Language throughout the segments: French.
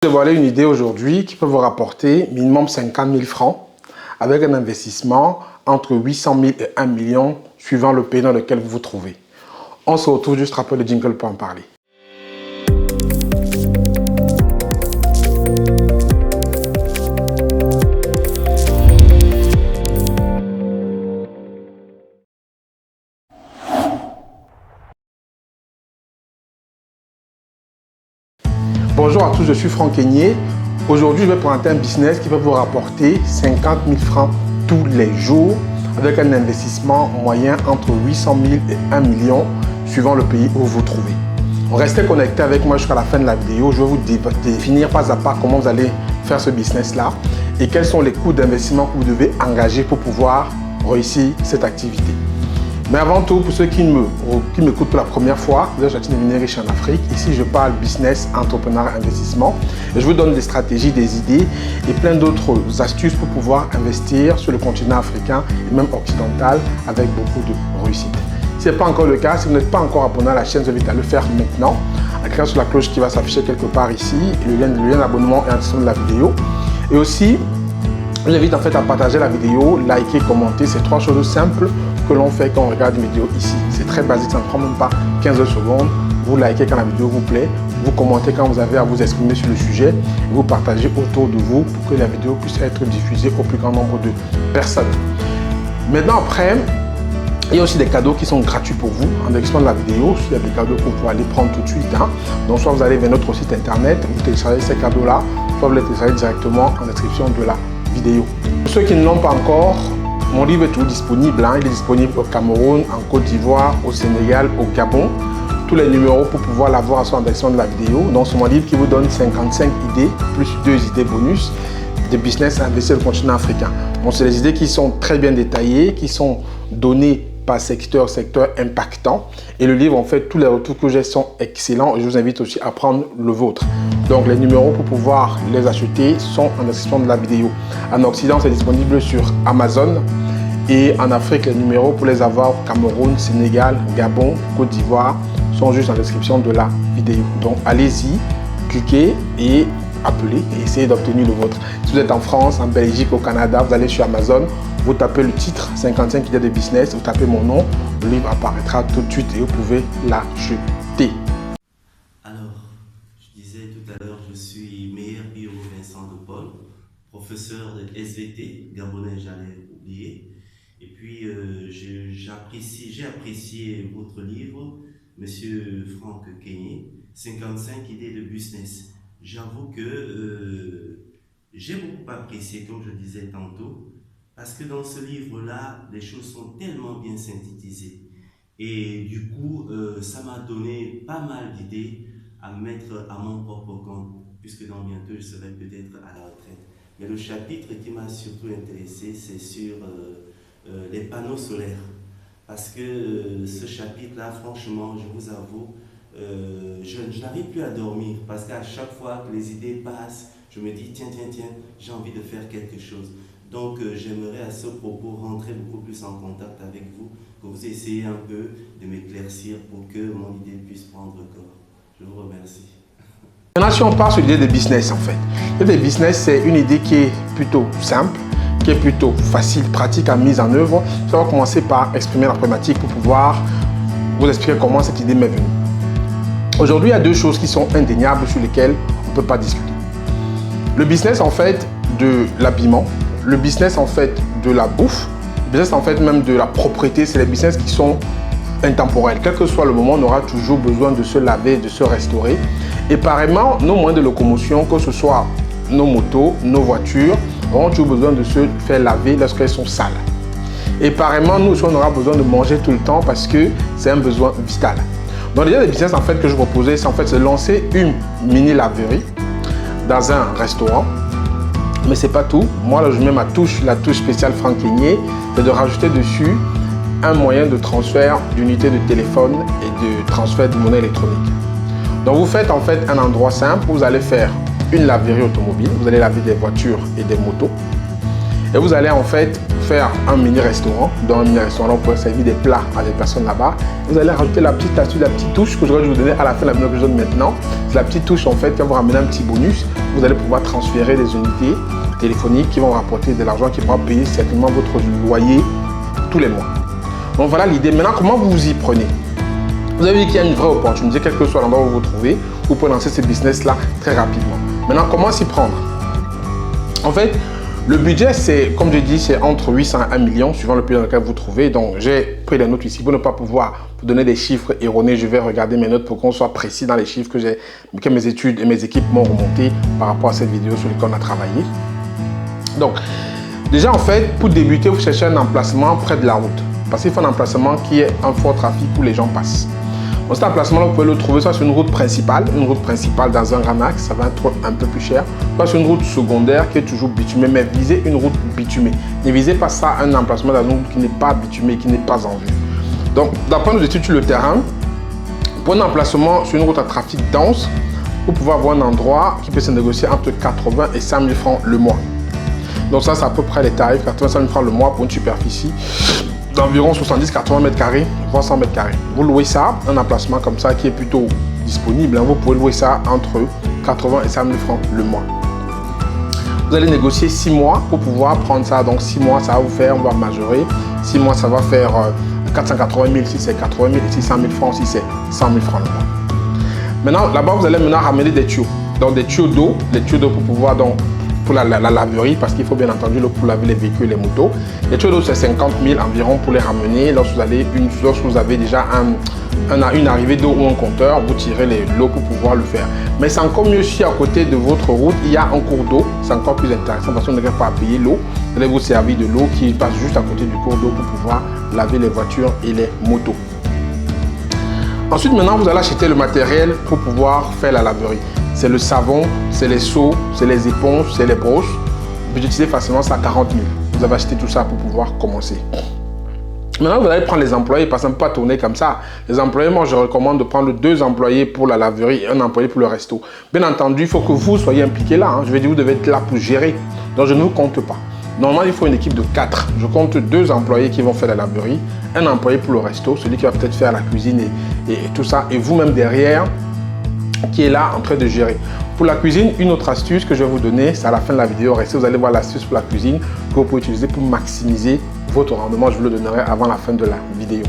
Je vais dévoiler une idée aujourd'hui qui peut vous rapporter minimum 50 000 francs avec un investissement entre 800 000 et 1 million suivant le pays dans lequel vous vous trouvez. On se retrouve juste après le jingle pour en parler. Bonjour à tous, je suis Franck Keigné. Aujourd'hui, je vais présenter un business qui va vous rapporter 50 000 francs tous les jours avec un investissement moyen entre 800 000 et 1 million suivant le pays où vous vous trouvez. Restez connectés avec moi jusqu'à la fin de la vidéo. Je vais vous définir pas à pas comment vous allez faire ce business-là et quels sont les coûts d'investissement que vous devez engager pour pouvoir réussir cette activité. Mais avant tout, pour ceux qui m'écoutent pour la première fois, vous êtes Jacques Devenir riche en Afrique. Ici, je parle business, entrepreneuriat, investissement. Et je vous donne des stratégies, des idées et plein d'autres astuces pour pouvoir investir sur le continent africain et même occidental avec beaucoup de réussite. Si ce n'est pas encore le cas, si vous n'êtes pas encore abonné à la chaîne, je vous invite à le faire maintenant en cliquant sur la cloche qui va s'afficher quelque part ici. Le lien d'abonnement est en dessous de la vidéo. Et aussi, je vous invite en fait à partager la vidéo, liker, commenter. C'est trois choses simples que l'on fait quand on regarde une vidéo ici. C'est très basique, ça ne prend même pas 15 secondes. Vous likez quand la vidéo vous plaît, vous commentez quand vous avez à vous exprimer sur le sujet, et vous partagez autour de vous pour que la vidéo puisse être diffusée au plus grand nombre de personnes. Maintenant après, il y a aussi des cadeaux qui sont gratuits pour vous. En description de la vidéo, il y a des cadeaux que vous pouvez aller prendre tout de suite. Donc soit vous allez vers notre site internet, vous téléchargez ces cadeaux-là, soit vous les téléchargez directement en description de la vidéo. Pour ceux qui ne l'ont pas encore, mon livre est toujours disponible. Il est disponible au Cameroun, en Côte d'Ivoire, au Sénégal, au Gabon. Tous les numéros pour pouvoir l'avoir sont en description de la vidéo. Donc c'est mon livre qui vous donne 55 idées, plus 2 idées bonus de business à investir sur le continent africain. Bon, c'est des idées qui sont très bien détaillées, qui sont données par secteur impactant. Et le livre, en fait, tous les retours que j'ai sont excellents. Et je vous invite aussi à prendre le vôtre. Donc les numéros pour pouvoir les acheter sont en description de la vidéo. En Occident, c'est disponible sur Amazon. Et en Afrique, les numéros pour les avoir au Cameroun, Sénégal, Gabon, Côte d'Ivoire sont juste en description de la vidéo. Donc allez-y, cliquez et appelez et essayez d'obtenir le vôtre. Si vous êtes en France, en Belgique, au Canada, vous allez sur Amazon, vous tapez le titre 55 idées de business, vous tapez mon nom, le livre apparaîtra tout de suite et vous pouvez l'acheter. Alors, je disais tout à l'heure, je suis Meyer Bio Vincent de Paul, professeur de SVT, gabonais, j'allais oublier. Et puis, j'ai apprécié votre livre, Monsieur Franck Keigné, 55 idées de business. J'avoue que j'ai beaucoup apprécié, comme je disais tantôt, parce que dans ce livre-là, les choses sont tellement bien synthétisées. Et du coup, ça m'a donné pas mal d'idées à mettre à mon propre compte, puisque dans bientôt, je serai peut-être à la retraite. Mais le chapitre qui m'a surtout intéressé, c'est sur les panneaux solaires. Parce que ce chapitre-là, franchement, je vous avoue, je n'arrive plus à dormir. Parce qu'à chaque fois que les idées passent, je me dis, tiens, j'ai envie de faire quelque chose. Donc, j'aimerais à ce propos rentrer beaucoup plus en contact avec vous, que vous essayez un peu de m'éclaircir pour que mon idée puisse prendre corps. Je vous remercie. Maintenant, si on part sur l'idée de business, en fait. L'idée de business, c'est une idée qui est plutôt simple, qui est plutôt facile, pratique à mise en œuvre. Je vais commencer par exprimer la problématique pour pouvoir vous expliquer comment cette idée m'est venue. Aujourd'hui, il y a deux choses qui sont indéniables sur lesquelles on ne peut pas discuter. Le business, en fait, de l'habillement, le business, en fait, de la bouffe, le business, en fait, même de la propriété, c'est les business qui sont intemporels. Quel que soit le moment, on aura toujours besoin de se laver, de se restaurer. Et pareillement, nos moyens de locomotion, que ce soit nos motos, nos voitures, auront toujours besoin de se faire laver lorsqu'elles sont sales. Et pareillement, nous aussi, on aura besoin de manger tout le temps parce que c'est un besoin vital. Donc, l'idée de business, en fait, que je proposais, c'est en fait de lancer une mini laverie dans un restaurant. Mais c'est pas tout. Moi, là, je mets la touche spéciale Franck Keigné, c'est de rajouter dessus un moyen de transfert d'unités de téléphone et de transfert de monnaie électronique. Donc, vous faites en fait un endroit simple où vous allez faire une laverie automobile. Vous allez laver des voitures et des motos. Et vous allez en fait faire un mini-restaurant. Dans un mini-restaurant, vous pouvez servir des plats à des personnes là-bas. Vous allez rajouter la petite astuce, la petite touche que je vais vous donner à la fin de la vidéo que je donne maintenant. C'est la petite touche en fait qui va vous ramener un petit bonus. Vous allez pouvoir transférer des unités téléphoniques qui vont rapporter de l'argent qui pourra payer certainement votre loyer tous les mois. Donc voilà l'idée. Maintenant, comment vous vous y prenez? Vous avez vu qu'il y a une vraie opportunité, quel que soit l'endroit où vous vous trouvez, vous pouvez lancer ce business-là très rapidement. Maintenant, comment s'y prendre? En fait, le budget, c'est, comme je dis, c'est entre 800 et 1 million, suivant le pays dans lequel vous vous trouvez. Donc, j'ai pris des notes ici pour ne pas pouvoir vous donner des chiffres erronés. Je vais regarder mes notes pour qu'on soit précis dans les chiffres que mes études et mes équipes m'ont remonté par rapport à cette vidéo sur laquelle on a travaillé. Donc, déjà, en fait, pour débuter, vous cherchez un emplacement près de la route. Parce qu'il faut un emplacement qui ait un fort trafic où les gens passent. Donc, cet emplacement-là, vous pouvez le trouver soit sur une route principale dans un grand axe, ça va être un peu plus cher, soit sur une route secondaire qui est toujours bitumée, mais visez une route bitumée. Ne visez pas ça un emplacement dans une route qui n'est pas bitumée, qui n'est pas en vue. Donc, d'après nos études sur le terrain, pour un emplacement sur une route à trafic dense, vous pouvez avoir un endroit qui peut se négocier entre 80 et 100 000 francs le mois. Donc ça, c'est à peu près les tarifs, 80 000 francs le mois pour une superficie d'environ 70-80 mètres carrés, voire 100 mètres carrés. Vous louez ça, un emplacement comme ça qui est plutôt disponible, hein, vous pouvez louer ça entre 80 et 100 000 francs le mois. Vous allez négocier 6 mois pour pouvoir prendre ça. Donc 6 mois, ça va vous faire, on va majorer. 6 mois, ça va faire 480 000 si c'est 80 000 et 600 000 francs si c'est 100 000 francs le mois. Maintenant, là-bas, vous allez maintenant ramener des tuyaux. Donc des tuyaux d'eau, pour pouvoir donc pour la laverie, parce qu'il faut bien entendu l'eau pour laver les véhicules et les motos. Les tuyaux d'eau, c'est 50 000 environ pour les ramener. Lorsque vous avez déjà une arrivée d'eau ou un compteur, vous tirez l'eau pour pouvoir le faire. Mais c'est encore mieux si à côté de votre route, il y a un cours d'eau. C'est encore plus intéressant parce qu'on ne devrait pas payer l'eau. Vous allez vous servir de l'eau qui passe juste à côté du cours d'eau pour pouvoir laver les voitures et les motos. Ensuite, maintenant, vous allez acheter le matériel pour pouvoir faire la laverie. C'est le savon, c'est les seaux, c'est les éponges, c'est les brosses. Vous pouvez utiliser facilement ça à 40 000. Vous avez acheté tout ça pour pouvoir commencer. Maintenant, vous allez prendre les employés parce qu'on ne peut pas tourner comme ça. Les employés, moi, je recommande de prendre 2 employés pour la laverie et un employé pour le resto. Bien entendu, il faut que vous soyez impliqués là. Hein. Je vais dire, vous devez être là pour gérer. Donc, je ne vous compte pas. Normalement, il faut une équipe de 4. Je compte 2 employés qui vont faire la laverie, un employé pour le resto, celui qui va peut-être faire la cuisine et tout ça, et vous-même derrière, qui est là en train de gérer. Pour la cuisine, une autre astuce que je vais vous donner, c'est à la fin de la vidéo. Restez, vous allez voir l'astuce pour la cuisine que vous pouvez utiliser pour maximiser votre rendement. Je vous le donnerai avant la fin de la vidéo.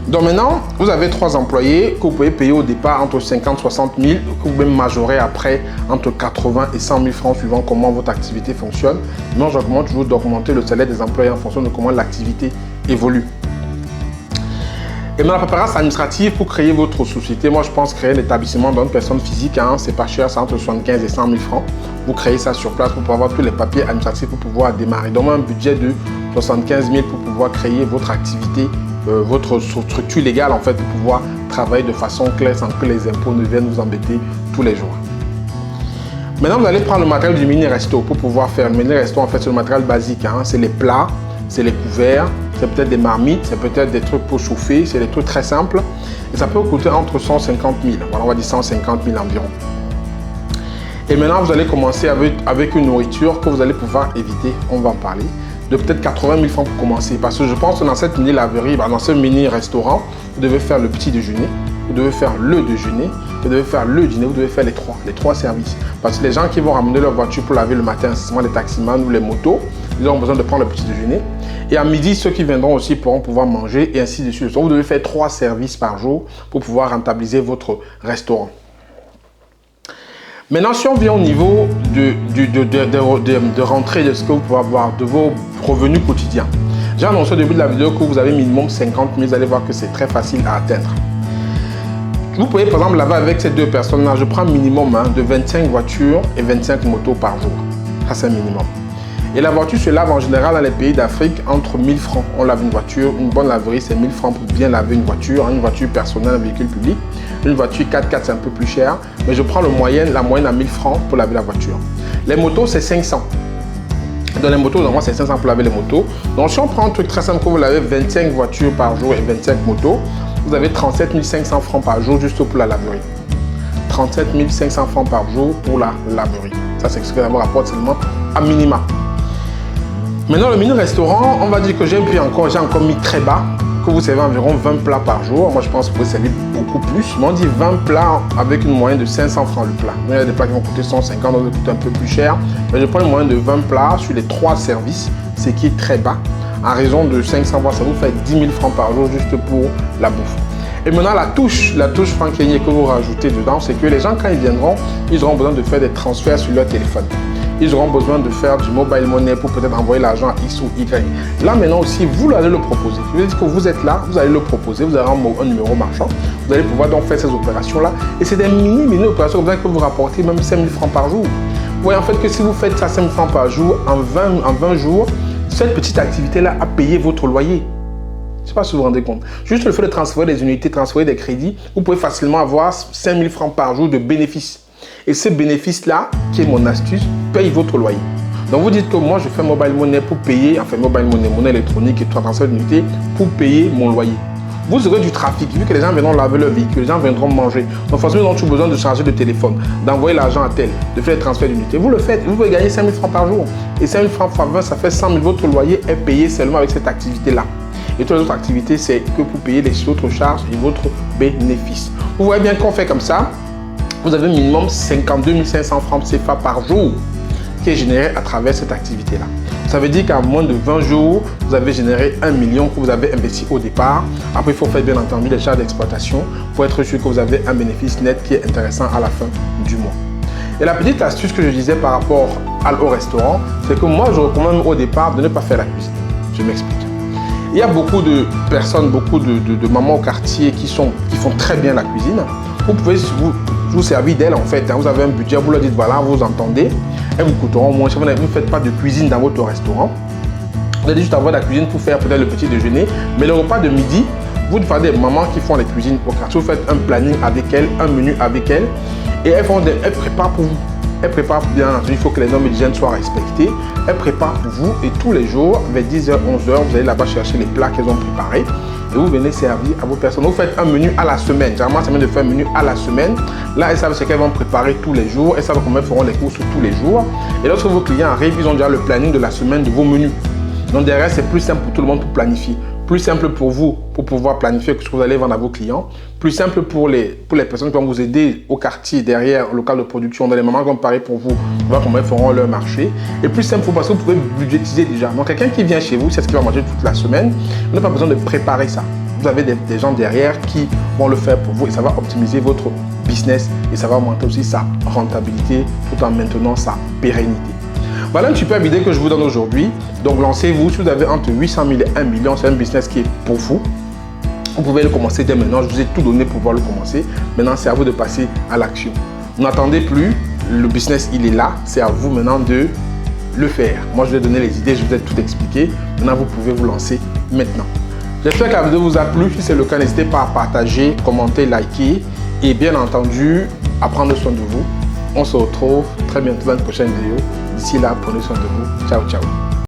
Donc maintenant, vous avez 3 employés que vous pouvez payer au départ entre 50 et 60 000, que vous pouvez majorer après entre 80 et 100 000 francs suivant comment votre activité fonctionne. Moi, je recommande toujours d'augmenter le salaire des employés en fonction de comment l'activité évolue. Et maintenant, la paperasse administrative pour créer votre société, moi je pense créer un établissement dans une personne physique, hein, c'est pas cher, c'est entre 75 et 100 000 francs. Vous créez ça sur place pour pouvoir avoir tous les papiers administratifs pour pouvoir démarrer. Donc un budget de 75 000 pour pouvoir créer votre activité, votre structure légale en fait, pour pouvoir travailler de façon claire sans que les impôts ne viennent vous embêter tous les jours. Maintenant, vous allez prendre le matériel du mini-resto pour pouvoir faire. Le mini-resto, en fait, c'est le matériel basique, hein, c'est les plats, c'est les couverts, c'est peut-être des marmites, c'est peut-être des trucs pour chauffer, c'est des trucs très simples. Et ça peut coûter entre 150 000, voilà, on va dire 150 000 environ. Et maintenant, vous allez commencer avec une nourriture que vous allez pouvoir éviter, on va en parler, de peut-être 80 000 francs pour commencer. Parce que je pense que dans cette mini-laverie, dans ce mini-restaurant, vous devez faire le petit déjeuner, vous devez faire le déjeuner, vous devez faire le dîner, vous devez faire les trois services. Parce que les gens qui vont ramener leur voiture pour laver le matin, c'est les taximans ou les motos, ils auront besoin de prendre le petit déjeuner. Et à midi, ceux qui viendront aussi pourront pouvoir manger et ainsi de suite. Donc, vous devez faire 3 services par jour pour pouvoir rentabiliser votre restaurant. Maintenant, si on vient au niveau de rentrée de ce que vous pouvez avoir, de vos revenus quotidiens. J'ai annoncé au début de la vidéo que vous avez minimum 50 000. Vous allez voir que c'est très facile à atteindre. Vous pouvez par exemple laver avec ces 2 personnes-là. Je prends minimum de 25 voitures et 25 motos par jour. Ça, c'est un minimum. Et la voiture se lave en général dans les pays d'Afrique entre 1000 francs. On lave une voiture, une bonne laverie, c'est 1000 francs pour bien laver une voiture personnelle, un véhicule public. Une voiture 4x4, c'est un peu plus cher, mais je prends la moyenne à 1000 francs pour laver la voiture. Les motos, c'est 500. Dans les motos, normalement, c'est 500 pour laver les motos. Donc, si on prend un truc très simple, que vous lavez 25 voitures par jour et 25 motos, vous avez 37 500 francs par jour juste pour la laverie. 37 500 francs par jour pour la laverie. Ça, c'est ce que ça vous rapporte seulement à minima. Maintenant, le menu restaurant, on va dire que j'ai encore mis très bas, que vous servez environ 20 plats par jour. Moi, je pense que vous pouvez servir beaucoup plus. Mais on dit 20 plats avec une moyenne de 500 francs le plat. Il y a des plats qui vont coûter 150, d'autres qui coûtent un peu plus cher. Mais je prends une moyenne de 20 plats sur les 3 services, ce qui est très bas. En raison de 500 francs, ça vous fait 10 000 francs par jour juste pour la bouffe. Et maintenant, la touche Frank-Kenyé que vous rajoutez dedans, c'est que les gens, quand ils viendront, ils auront besoin de faire des transferts sur leur téléphone. Ils auront besoin de faire du mobile money pour peut-être envoyer l'argent à X ou Y. Là, maintenant aussi, vous allez le proposer. Je veux dire que vous êtes là, vous allez le proposer, vous avez un numéro marchand, vous allez pouvoir donc faire ces opérations-là. Et c'est des mini opérations comme ça que vous rapportez même 5 000 francs par jour. Vous voyez en fait que si vous faites ça 5 000 francs par jour, en 20 jours, cette petite activité-là a payé votre loyer. Je ne sais pas si vous vous rendez compte. Juste le fait de transférer des unités, transférer des crédits, vous pouvez facilement avoir 5 000 francs par jour de bénéfices. Et ce bénéfice-là, qui est mon astuce, paye votre loyer. Donc vous dites que moi, je fais mobile money pour payer, enfin mobile money électronique et transfert d'unités pour payer mon loyer. Vous aurez du trafic, vu que les gens viendront laver leur véhicule, les gens viendront manger. Donc forcément, ils ont toujours besoin de charger de téléphone, d'envoyer l'argent à tel, de faire les transferts d'unités. Vous le faites, vous pouvez gagner 5 000 francs par jour. Et 5 000 francs x 20, ça fait 100 000. Votre loyer est payé seulement avec cette activité-là. Et toutes les autres activités, c'est que pour payer les autres charges et votre bénéfice. Vous voyez bien qu'on fait comme ça. Vous avez minimum 52 500 francs CFA par jour qui est généré à travers cette activité-là. Ça veut dire qu'en moins de 20 jours, vous avez généré 1 million que vous avez investi au départ. Après, il faut faire bien entendu les charges d'exploitation pour être sûr que vous avez un bénéfice net qui est intéressant à la fin du mois. Et la petite astuce que je disais par rapport au restaurant, c'est que moi, je recommande au départ de ne pas faire la cuisine. Je m'explique. Il y a beaucoup de personnes, beaucoup de mamans au quartier qui font très bien la cuisine. Vous pouvez vous servir d'elles en fait. Vous avez un budget, vous leur dites voilà, vous entendez. Elles vous coûteront moins cher. Vous ne faites pas de cuisine dans votre restaurant. Vous allez juste avoir de la cuisine pour faire peut-être le petit déjeuner. Mais le repas de midi, vous devez des mamans qui font les cuisines au quartier. Vous faites un planning avec elles, un menu avec elles. Et elles préparent pour vous. Elles préparent bien entendu, il faut que les normes d'hygiène soient respectées. Elles préparent pour vous et tous les jours, vers 10h, 11h, vous allez là-bas chercher les plats qu'elles ont préparés. Et vous venez servir à vos personnes. Vous faites un menu à la semaine. Généralement, ça vient de faire un menu à la semaine. Là, elles savent ce qu'elles vont préparer tous les jours. Elles savent comment elles feront les courses tous les jours. Et lorsque vos clients arrivent, ils ont déjà le planning de la semaine de vos menus. Donc derrière, c'est plus simple pour tout le monde pour planifier. Plus simple pour vous pour pouvoir planifier ce que vous allez vendre à vos clients. Plus simple pour les personnes qui vont vous aider au quartier, derrière, au local de production. Dans les moments qui vont parler pour vous, voir comment elles feront leur marché. Et plus simple parce que vous pouvez budgétiser déjà. Donc quelqu'un qui vient chez vous, c'est ce qu'il va manger toute la semaine. Vous n'avez pas besoin de préparer ça. Vous avez des gens derrière qui vont le faire pour vous et ça va optimiser votre business et ça va augmenter aussi sa rentabilité tout en maintenant sa pérennité. Voilà une super idée que je vous donne aujourd'hui. Donc lancez-vous, si vous avez entre 800 000 et 1 million, c'est un business qui est pour vous. Vous pouvez le commencer dès maintenant, je vous ai tout donné pour pouvoir le commencer. Maintenant, c'est à vous de passer à l'action. N'attendez plus, le business il est là, c'est à vous maintenant de le faire. Moi je vais donner les idées, je vous ai tout expliqué. Maintenant vous pouvez vous lancer maintenant. J'espère que la vidéo vous a plu. Si c'est le cas, n'hésitez pas à partager, commenter, liker et bien entendu à prendre soin de vous. On se retrouve très bientôt dans une prochaine vidéo. D'ici là, prenez soin de vous. Ciao, ciao.